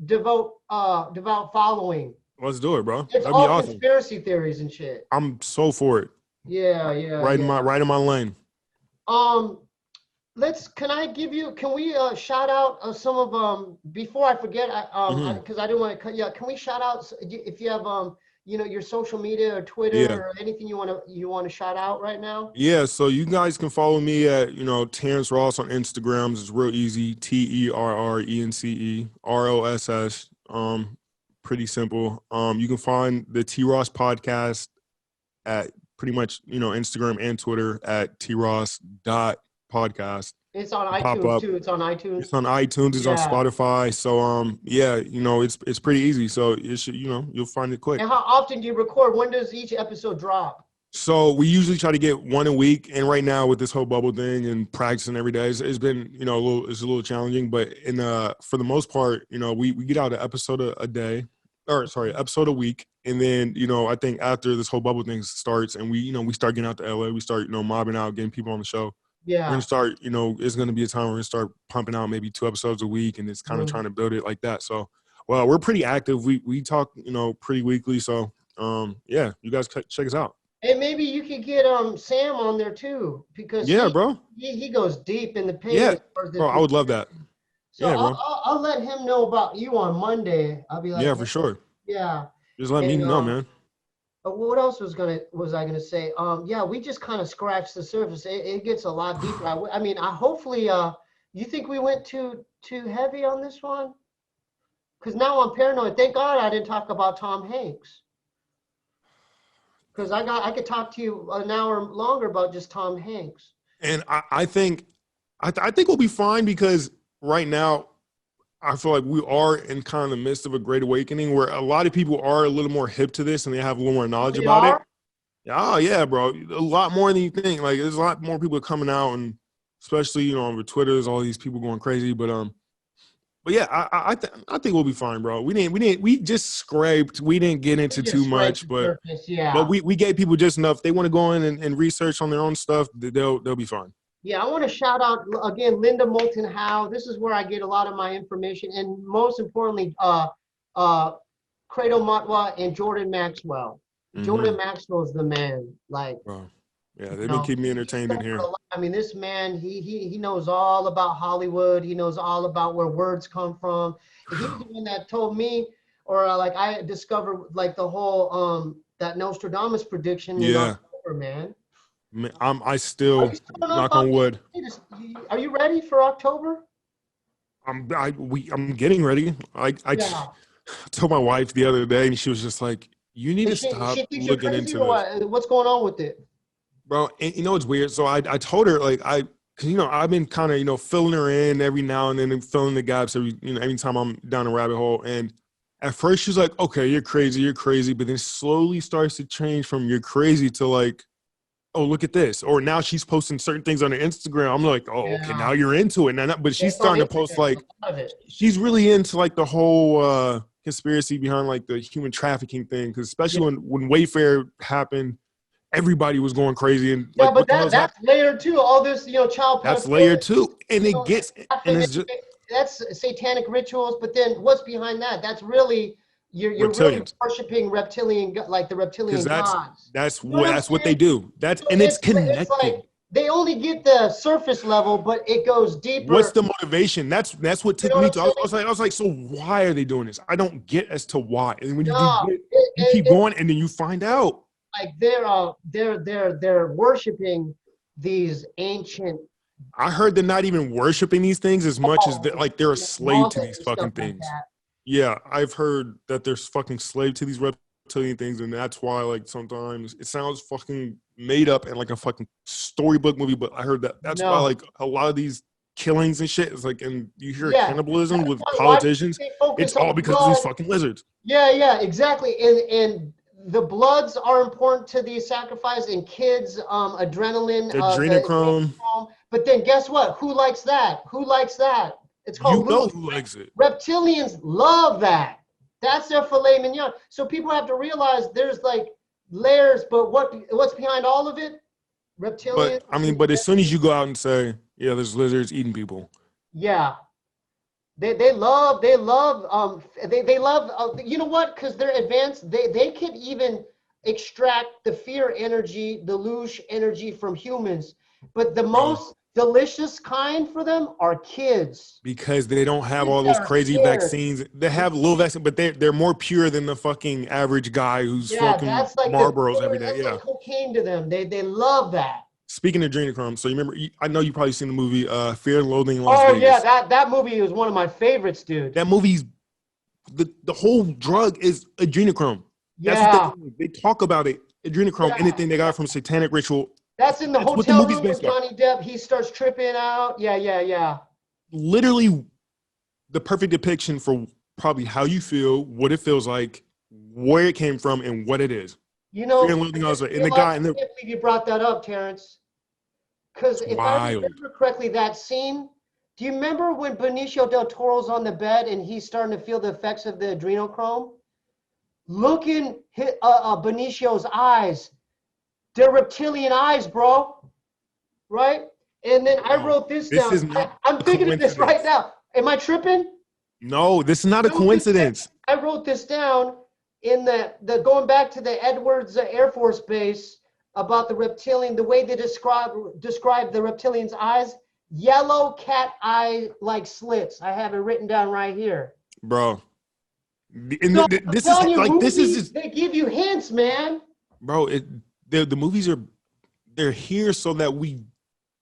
devout following. Let's do it, bro. It's That'd all be awesome. Conspiracy theories and shit. I'm so for it. Yeah. Right in my lane. Can we shout out some of before I forget, because I didn't want to cut you out. Can we shout out if you have you know, your social media or Twitter or anything you want to shout out right now? Yeah, so you guys can follow me at, you know, Terrence Ross on Instagram. It's real easy. TerrenceRoss. Pretty simple. You can find the T Ross podcast at pretty much, you know, Instagram and Twitter at tross.podcast. It's on iTunes too. It's on iTunes. It's on iTunes. It's on Spotify. So you know, it's pretty easy. So it should, you know, you'll find it quick. And how often do you record? When does each episode drop? So we usually try to get one a week, and right now with this whole bubble thing and practicing every day, it's been, you know, it's a little challenging. But for the most part, you know, we get out an episode episode a week, and then, you know, I think after this whole bubble thing starts and we start getting out to LA, we start, you know, mobbing out, getting people on the show. Yeah. We're gonna start, you know, it's gonna be a time where we're gonna start pumping out maybe 2 episodes a week, and it's kind of trying to build it like that. So, well, we're pretty active. We talk, you know, pretty weekly. So, you guys check us out. And maybe you could get Sam on there too, because bro, he goes deep in the paint. Yeah, bro, I would love that. So I'll let him know about you on Monday. I'll be like, yeah, for sure. Yeah. Just let me know, man. What else was I gonna say? We just kind of scratched the surface. It gets a lot deeper. I mean, hopefully, you think we went too heavy on this one? Because now I'm paranoid. Thank God I didn't talk about Tom Hanks. Because I could talk to you an hour longer about just Tom Hanks. And I think we'll be fine, because right now I feel like we are in kind of the midst of a great awakening where a lot of people are a little more hip to this and they have a little more knowledge about it. Oh yeah, bro. A lot more than you think. Like, there's a lot more people coming out, and especially, you know, on Twitter, there's all these people going crazy. But yeah, I think we'll be fine, bro. We just scraped. We didn't get into too much, but we gave people just enough. They want to go in and research on their own stuff, they'll be fine. Yeah, I want to shout out again Linda Moulton Howe. This is where I get a lot of my information, and most importantly, Credo Matwa and Jordan Maxwell. Mm-hmm. Jordan Maxwell is the man. Like, bro. Yeah, they've been keeping me entertained in here. I mean, this man, he knows all about Hollywood. He knows all about where words come from. He's the one that told me, or like I discovered like the whole that Nostradamus prediction in October, man. I still knock on wood. Are you ready for October? I'm getting ready. I told my wife the other day, and she was just like, "You need to stop looking into this." What's going on with it, bro? And you know it's weird. So I told her, like, because, you know, I've been kind of, you know, filling her in every now and then and filling the gaps every time I'm down a rabbit hole. And at first she's like, "Okay, you're crazy," but then slowly starts to change from "you're crazy" to like, "Oh, look at this." Or now she's posting certain things on her Instagram. I'm like, "Oh, okay, now you're into it." But she's starting to post like, she's really into like the whole conspiracy behind like the human trafficking thing. Because especially when Wayfair happened, everybody was going crazy. And but that's layer 2. All this, you know, child. That's layer 2, and it gets, and it's just, that's satanic rituals. But then what's behind that? That's really. You're really worshiping reptilian, like the reptilian gods. That's what they do. It's connected. It's like they only get the surface level, but it goes deeper. What's the motivation? That's what took me to. I was like, so why are they doing this? I don't get as to why. And when you keep going, and then you find out. like they're worshiping these ancient. I heard they're not even worshiping these things as much as like they're a slave to these fucking things. Like yeah, I've heard that they're fucking slave to these reptilian things, and that's why like sometimes it sounds fucking made up and like a fucking storybook movie. But I heard that that's why like a lot of these killings and shit is like, and you hear cannibalism with politicians. It's all because of these fucking lizards. Yeah, exactly. And the bloods are important to these sacrifices, and kids, adrenaline, adrenochrome. But then guess what? Who likes that? Who likes that? It's called who likes it. Reptilians love that. That's their filet mignon. So people have to realize there's like layers, but what's behind all of it? Reptilians. But I mean, but as soon as you go out and say, yeah, there's lizards eating people. Yeah. They love you know what? Because they're advanced. They could even extract the fear energy, the loosh energy from humans. But the most delicious kind for them are kids. Because they don't have all those crazy vaccines. They have little vaccines, but they're more pure than the fucking average guy who's fucking like Marlboros every day. That's like cocaine to them. They love that. Speaking of adrenochrome, so you remember, I know you probably seen the movie Fear and Loathing in Las Vegas. Yeah, that movie was one of my favorites, dude. That movie's, the whole drug is adrenochrome. Yeah. That's what they talk about it, adrenochrome, anything they got from satanic ritual. That's in the hotel room with Johnny Depp. He starts tripping out. Yeah. Literally the perfect depiction for probably how you feel, what it feels like, where it came from, and what it is. You know, I can't believe you brought that up, Terrence. Because if I remember correctly, that scene, do you remember when Benicio del Toro's on the bed and he's starting to feel the effects of the adrenochrome? Look in Benicio's eyes. They're reptilian eyes, bro. Right? And then I wrote this down. I'm thinking of this right now. Am I tripping? No, this is not a coincidence. I wrote this down in the going back to the Edwards Air Force Base about the reptilian, the way they describe the reptilian's eyes, yellow cat eye like slits. I have it written down right here. Bro. And so, this is like this is just, they give you hints, man. Bro, the movies they're here so that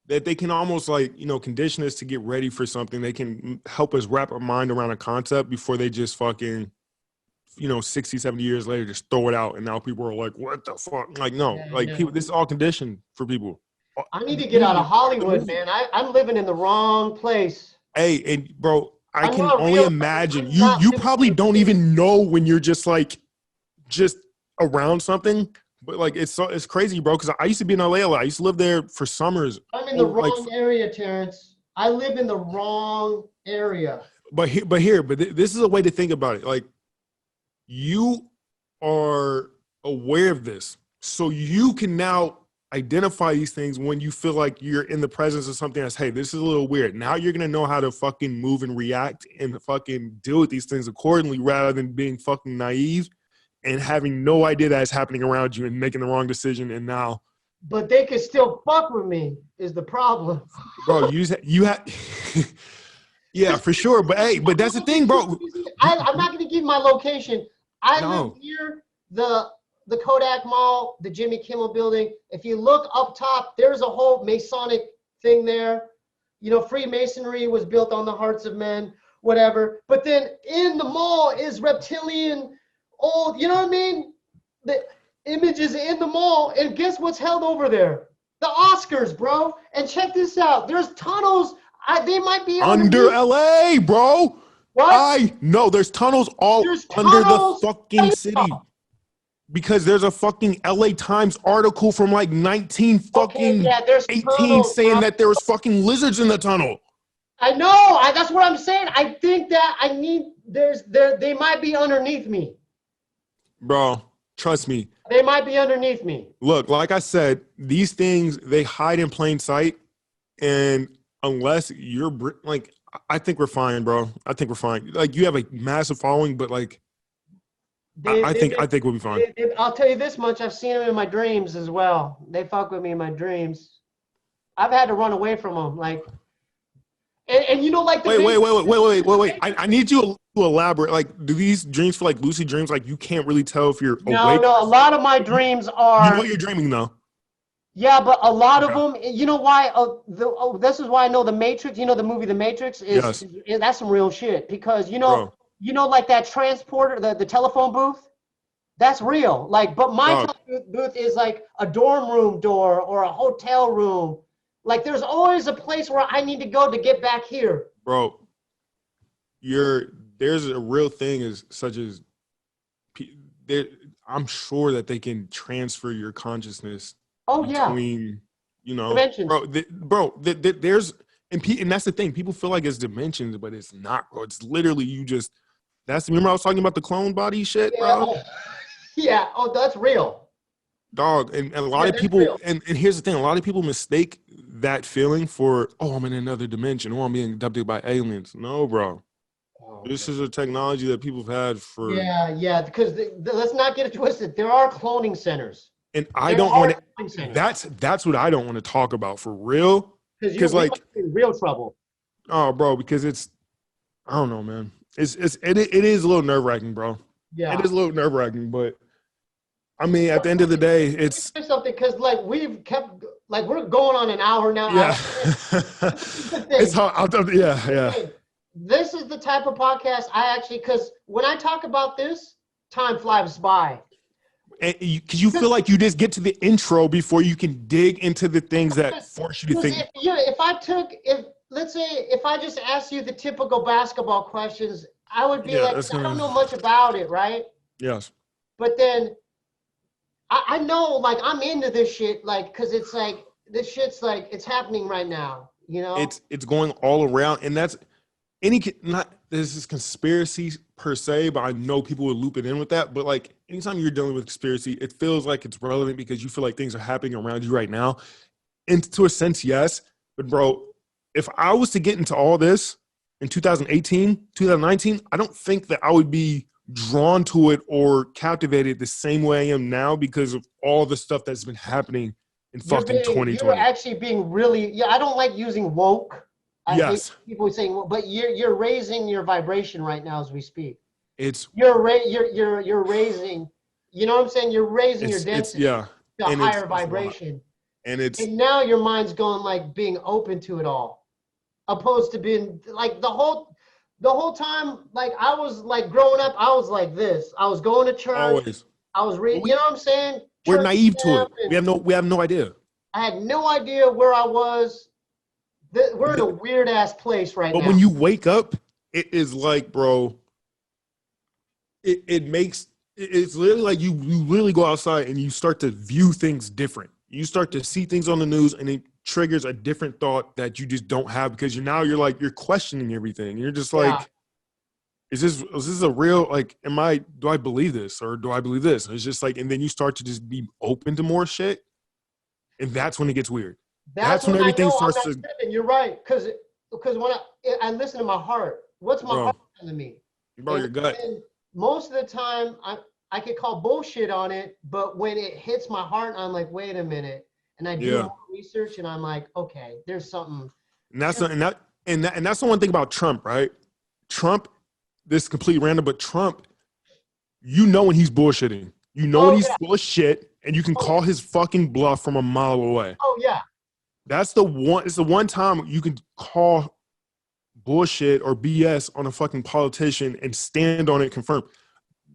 they can almost like, you know, condition us to get ready for something. They can help us wrap our mind around a concept before they just fucking, you know, 60, 70 years later, just throw it out. And now people are like, what the fuck? Like, no, people, this is all conditioned for people. I need to get out of Hollywood, man. I'm living in the wrong place. Hey, and bro, I can only imagine. You probably don't even know when you're just around something. But like it's crazy, bro. Because I used to be in LA a lot. I used to live there for summers. I'm in the wrong area, Terrence. I live in the wrong area. But this is a way to think about it. Like, you are aware of this, so you can now identify these things when you feel like you're in the presence of something that's, hey, this is a little weird. Now you're gonna know how to fucking move and react and fucking deal with these things accordingly, rather than being fucking naive and having no idea that it's happening around you and making the wrong decision. And now, but they could still fuck with me is the problem, bro. You have. Yeah, for sure. But hey, but that's the thing, bro. I'm not gonna give my location. I live near the Kodak Mall, the Jimmy Kimmel building. If you look up top, there's a whole Masonic thing there. You know, Freemasonry was built on the hearts of men, whatever. But then in the mall is reptilian old, you know what I mean? The images in the mall, and guess what's held over there? The Oscars, bro. And check this out. There's tunnels. They might be under LA, bro. What? I know there's tunnels under the fucking city. Because there's a fucking LA Times article from like 18 saying that there was fucking lizards in the tunnel. I know. That's what I'm saying. I think that they might be underneath me. Bro, trust me. They might be underneath me. Look, like I said, these things, they hide in plain sight. And unless you're like, I think we're fine, bro. I think we're fine. Like, you have a massive following, but like, I think we'll be fine. I'll tell you this much. I've seen them in my dreams as well. They fuck with me in my dreams. I've had to run away from them. Like, And you know, like the wait. I need you to elaborate. Like, do these dreams feel like lucid dreams? Like, you can't really tell if you're awake? No, a lot of my dreams are. You know you're dreaming, though. Yeah, but a lot of them, you know why? This is why I know The Matrix. You know the movie The Matrix is that's some real shit, because like that transporter, the telephone booth, that's real. Like, but my telephone booth is like a dorm room door or a hotel room. Like, there's always a place where I need to go to get back here. Bro, there's a real thing such as I'm sure that they can transfer your consciousnness between, dimensions. There's and that's the thing. People feel like it's dimensions, but it's not, bro. It's literally remember I was talking about the clone body shit, bro? Yeah. Oh, that's real. Dog, and a lot of people, and here's the thing, a lot of people mistake that feeling for, I'm in another dimension, I'm being abducted by aliens. No, bro. This is a technology that people have had for... Yeah, because let's not get it twisted. There are cloning centers. And I don't want to... That's what I don't want to talk about, for real. Because like... in real trouble. Oh, bro, because it's... I don't know, man. It is a little nerve-wracking, bro. Yeah. It is a little nerve-wracking, but... I mean, at the end of the day, it's something, because like we're going on an hour now. Yeah, it's hard. Yeah. This is the type of podcast I actually, because when I talk about this, time flies by. And because you feel like you just get to the intro before you can dig into the things that force you to think. Let's say if I just asked you the typical basketball questions, I would be I don't know much about it, right? Yes. But then. I know, like, I'm into this shit, like, because it's like, this shit's like, it's happening right now, you know? It's going all around, and that's, this is conspiracy per se, but I know people would loop it in with that, but like, anytime you're dealing with conspiracy, it feels like it's relevant because you feel like things are happening around you right now, and to a sense, yes, but bro, if I was to get into all this in 2018, 2019, I don't think that I would be drawn to it or captivated the same way I am now because of all the stuff that's been happening in fucking 2020. You're actually being really, I don't like using woke. I hate people saying, but you're raising your vibration right now as we speak. You're raising, you know what I'm saying? You're raising your density to a higher vibration. And now your mind's going like being open to it all, opposed to being like the whole time, like I was like growing up, I was like this. I was going to church. Always. I was reading. You know what I'm saying? We're naive to it. We have no idea. I had no idea where I was. We're in a weird ass place right now. But when you wake up, it is like, bro. It's literally like you literally go outside and you start to view things different. You start to see things on the news and it triggers a different thought that you just don't have because you're questioning everything. You're just like, is this a real, like, do I believe this or do I believe this? It's just like, and then you start to just be open to more shit. And that's when it gets weird. That's when everything starts to. And you're right. Because when I listen to my heart, what's my heart telling me? Bro, your gut. And most of the time I could call bullshit on it, but when it hits my heart, I'm like, wait a minute. And I do more research, and I'm like, okay, there's something. And that's the one thing about Trump, right? Trump, this is completely random, but Trump, you know when he's bullshitting. You know when he's full of shit, and you can call his fucking bluff from a mile away. Oh yeah. It's the one time you can call bullshit or BS on a fucking politician and stand on it, confirm.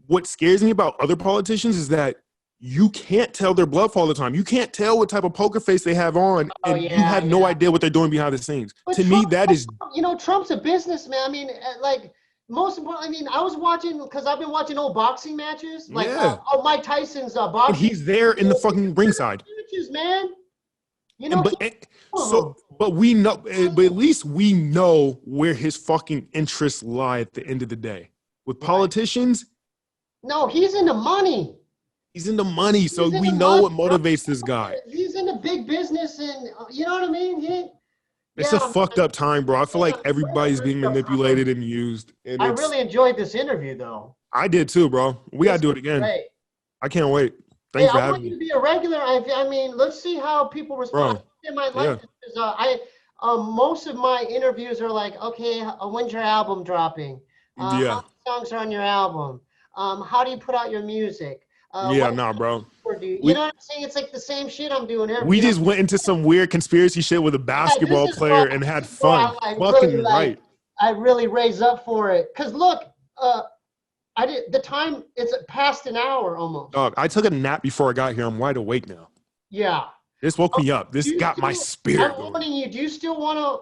What scares me about other politicians is that you can't tell their bluff all the time. You can't tell what type of poker face they have on, and you have no idea what they're doing behind the scenes. But to me, that is... You know, Trump's a businessman. I mean, like, most important, I mean, I was watching, because I've been watching old boxing matches. Like, Mike Tyson's boxing. And he's there in the fucking ringside. Matches, man. You know, but we know, but at least we know where his fucking interests lie at the end of the day. With politicians... No, he's in the money. He's in the money, so we know what motivates this guy. He's in the big business, and you know what I mean? It's a fucked up time, bro. I feel like everybody's being manipulated and used. And I really enjoyed this interview, though. I did too, bro. We got to do it again. Great. I can't wait. Thanks for having me. I want you to be a regular. I mean, let's see how people respond. They might like this. most of my interviews are like, okay, when's your album dropping? How many songs are on your album? How do you put out your music? Bro. You know what I'm saying? It's like the same shit I'm doing. We just went into some weird conspiracy shit with a basketball player and had fun. Fucking right. I really raise up for it. Cause look, the time, it's past an hour almost. Dog, I took a nap before I got here. I'm wide awake now. Yeah. This woke me up. This got my spirit. I'm warning you. Do you still want to?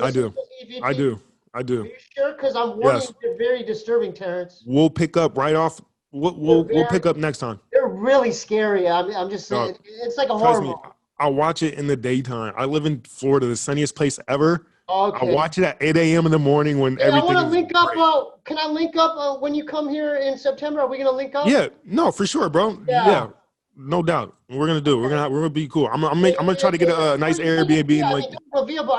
I do. I do. Are you sure? Because I'm warning you, they're very disturbing, Terrence. We'll pick up right off. We'll pick up next time. They're really scary. I'm just saying. It's like a horror movie. I watch it in the daytime. I live in Florida, the sunniest place ever. Okay. I watch it at 8 a.m. in the morning when everything. I want to link up. Can I link up when you come here in September? Are we gonna link up? Yeah, no, for sure, bro. Yeah, no doubt. We're gonna do it. We're gonna be cool. I'm gonna try to get a nice Airbnb. Are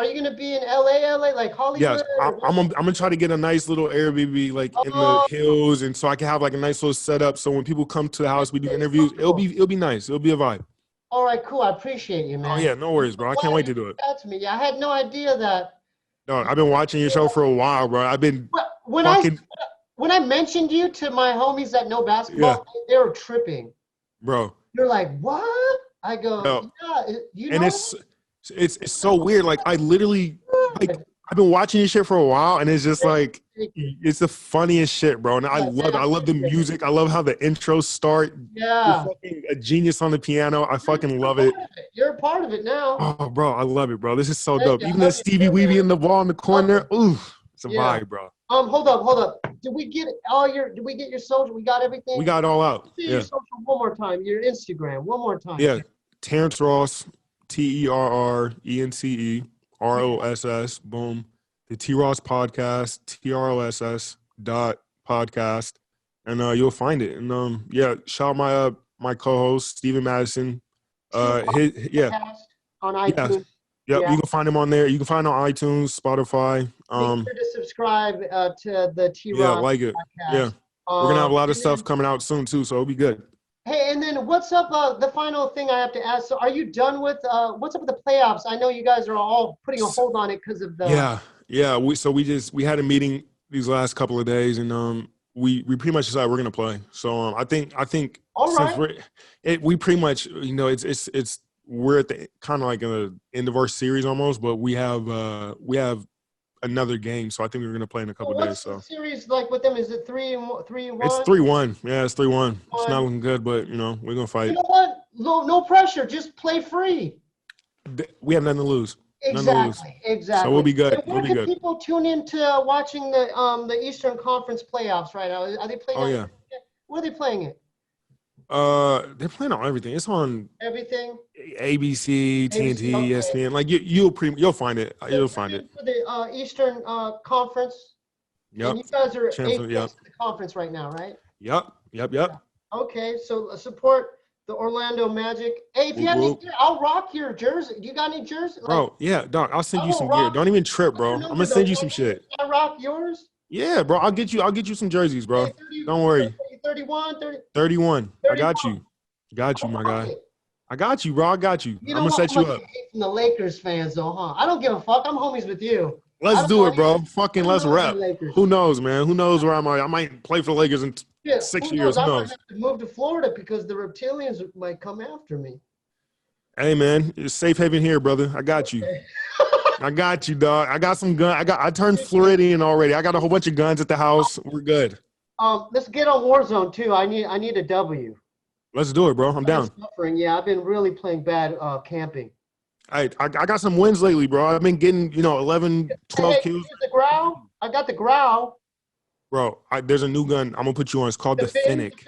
you gonna be in LA, like Hollywood? Yes, I'm gonna try to get a nice little Airbnb like in the hills, and so I can have like a nice little setup. So when people come to the house, we do interviews. It'll be nice. It'll be a vibe. All right, cool. I appreciate you, man. Oh yeah, no worries, bro. I can't wait to do it. That's me. I had no idea that. No, I've been watching your show for a while, bro. I've been when I mentioned you to my homies that know basketball, they were tripping, bro. You're like, what? I go, you know. And it's so weird. Like I literally I've been watching your shit for a while, and it's just like it's the funniest shit, bro. And I love it. I love the music. I love how the intros start. Yeah, you're fucking a genius on the piano. I fucking love it. You're a part of it now. Oh, bro, I love it, bro. This is so dope. Even that Steebee Weebee in the ball in the corner. Ooh, it's a vibe, bro. Hold up. Did we get your social? We got everything? We got it all out. Your social one more time. Your Instagram one more time. Yeah. Terrence Ross, TerrenceRoss. Boom. The T Ross podcast, TROSS.podcast. And you'll find it. And shout out my co-host, Steven Madison. On iTunes. Yep, you can find him on there. You can find him on iTunes, Spotify. Make sure to subscribe to the T-Ross Yeah, like it. podcast. Yeah. We're going to have a lot of stuff coming out soon, too, so it'll be good. Hey, and then what's up, the final thing I have to ask, so are you done with, what's up with the playoffs? I know you guys are all putting a hold on it because of the... Yeah, we had a meeting these last couple of days, and we pretty much decided we're going to play. So I think all right. We pretty much, it's we're at the kind of like the end of our series almost, but we have another game, so I think we're going to play in a couple of days. So the series like with them, is it 3-1? It's 3-1. Yeah, it's 3-1. It's not looking good, but we're going to fight. You know what? No pressure. Just play free. We have nothing to lose. Exactly. So we'll be good. Where can people tune into watching the Eastern Conference playoffs right now? Are they playing? Oh yeah. Where are they playing it? They're playing on everything. It's on everything. ABC, TNT, ESPN. Like you'll find it. You'll find it. For the Eastern Conference. Yep. And you guys are 8th in the conference right now, right? Yep. Okay, so support the Orlando Magic. Hey, if you have any gear, I'll rock your jersey. You got any jersey? Bro, yeah, dog. I'll send you some gear. Don't even trip, bro. I'm gonna send you some shit. Can I rock yours? Yeah, bro. I'll get you some jerseys, bro. Hey, don't worry. 31. I got you. Got you, my guy. I got you, bro. I got you. I'm gonna set you up. From the Lakers fans, though, huh? I don't give a fuck. I'm homies with you. Let's do it, bro. Fucking let's rep. Who knows, man? Who knows where I might play for the Lakers in 6 years. Who knows? I might have to move to Florida because the reptilians might come after me. Hey, man, it's safe haven here, brother. I got you. I got you, dog. I got some gun. I turned Floridian already. I got a whole bunch of guns at the house. We're good. Let's get on Warzone too. I need a W. Let's do it, bro. I'm down. Yeah, I've been really playing bad camping. I got some wins lately, bro. I've been getting 11, 12 kills. The growl. I got the growl. Bro, there's a new gun I'm gonna put you on. It's called the Fennec.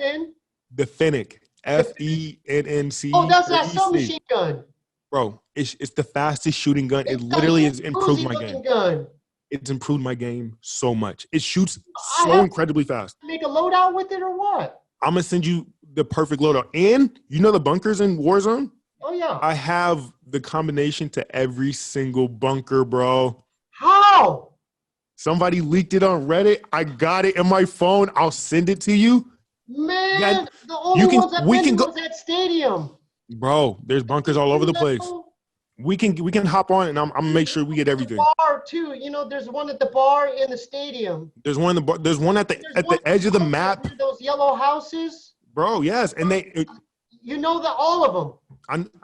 The Fennec. FENNC. Oh, that's that submachine gun. Bro, it's the fastest shooting gun. It literally has improved my game. It's improved my game so much. It shoots so incredibly fast. Make a loadout with it or what? I'm gonna send you the perfect loadout. And you know the bunkers in Warzone? Oh yeah. I have the combination to every single bunker, bro. How? Somebody leaked it on Reddit. I got it in my phone. I'll send it to you. Man, the only ones that was at stadium. Bro, there's bunkers all over the place. We can hop on, and I'm gonna make sure we get everything. Bar too. You know, there's one at the bar in the stadium. There's one in the bar. There's one at the edge of the map. Those yellow houses. Bro, yes, and you know all of them.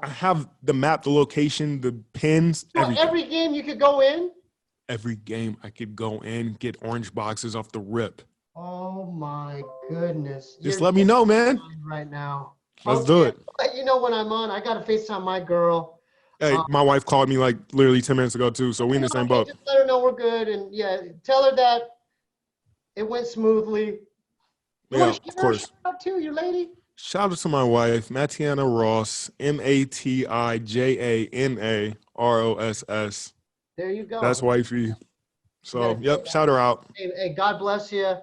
I have the map, the location, the pins. So every game you could go in. Every game I could go in, get orange boxes off the rip. Oh my goodness! Just let me know, man. Right now. Let's do it. Let you know when I'm on. I gotta FaceTime my girl. Hey, my wife called me like literally 10 minutes ago too, so we in the same boat. Just let her know we're good, and yeah, tell her that it went smoothly. Yeah, of course. Shout out to your lady. Shout out to my wife, Matthias Ross, MATIJANAROSS. There you go. That's wifey. So, yep, shout her out. Hey, God bless you.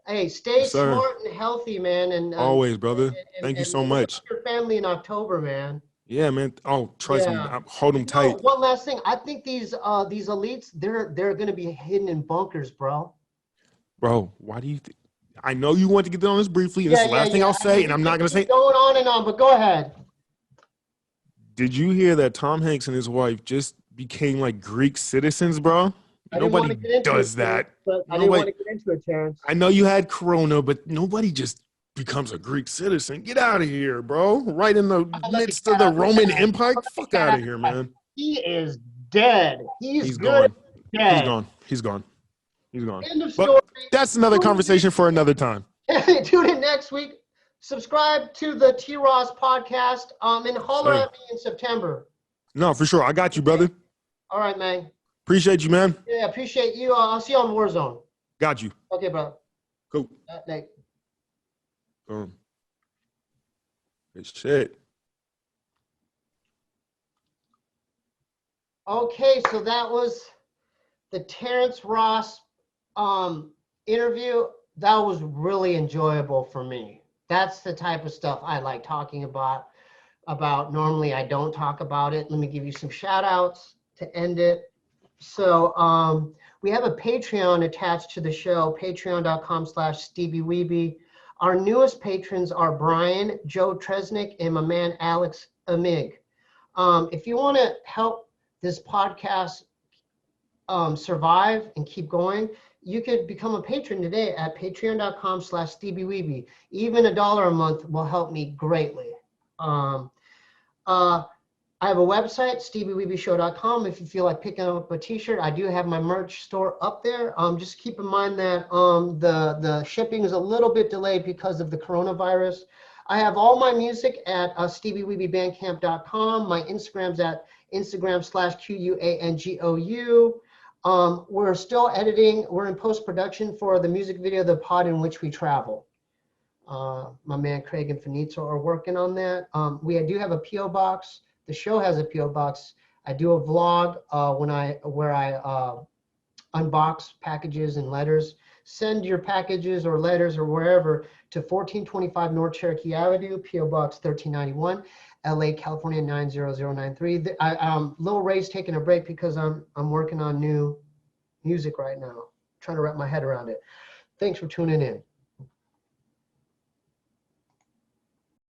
Hey, stay smart and healthy, man. And always, brother. Thank you so much. Your family in October, man. Yeah, man. Oh, trust me. Hold them tight. One last thing. I think these elites, they're going to be hidden in bunkers, bro. Bro, why do you think? I know you want to get on this briefly. This is the last thing I'll say, and I'm not going to say. Going on and on, but go ahead. Did you hear that Tom Hanks and his wife just became like Greek citizens, bro? Nobody does that. I didn't want to get into it, Terrence. I know you had Corona, but nobody just becomes a Greek citizen. Get out of here, bro. Right in the midst of the Roman Empire. Fuck out of here, man. He is dead. He's gone. Dead. He's gone. End of story. But that's another conversation for another time. Tune in next week. Subscribe to the T Ross podcast. And holler at me in September. No, for sure. I got you, brother. All right, man. Appreciate you, man. Yeah, appreciate you. I'll see you on Warzone. Got you. Okay, bro. Cool. Night. Boom. Good shit. Okay, so that was the Terrence Ross interview. That was really enjoyable for me. That's the type of stuff I like talking about. Normally I don't talk about it. Let me give you some shout outs to end it. So we have a Patreon attached to the show, patreon.com/Steebee Weebee. Our newest patrons are Brian, Joe Tresnick, and my man Alex Amig. If you want to help this podcast survive and keep going, you could become a patron today at patreon.com/Steebee Weebee. Even $1 a month will help me greatly. I have a website, steebeeweebeeshow.com. If you feel like picking up a t-shirt, I do have my merch store up there. Just keep in mind that the shipping is a little bit delayed because of the coronavirus. I have all my music at steebeeweebeebandcamp.com. My Instagram's at Instagram/QUANGOU. We're still editing. We're in post-production for the music video, The Pod in Which We Travel. My man Craig and Finito are working on that. We do have a P.O. box. The show has a P.O. box. I do a vlog where I unbox packages and letters. Send your packages or letters or wherever to 1425 North Cherokee Avenue, P.O. Box 1391, LA, California 90093. Lil Ray's taking a break because I'm working on new music right now. Trying to wrap my head around it. Thanks for tuning in.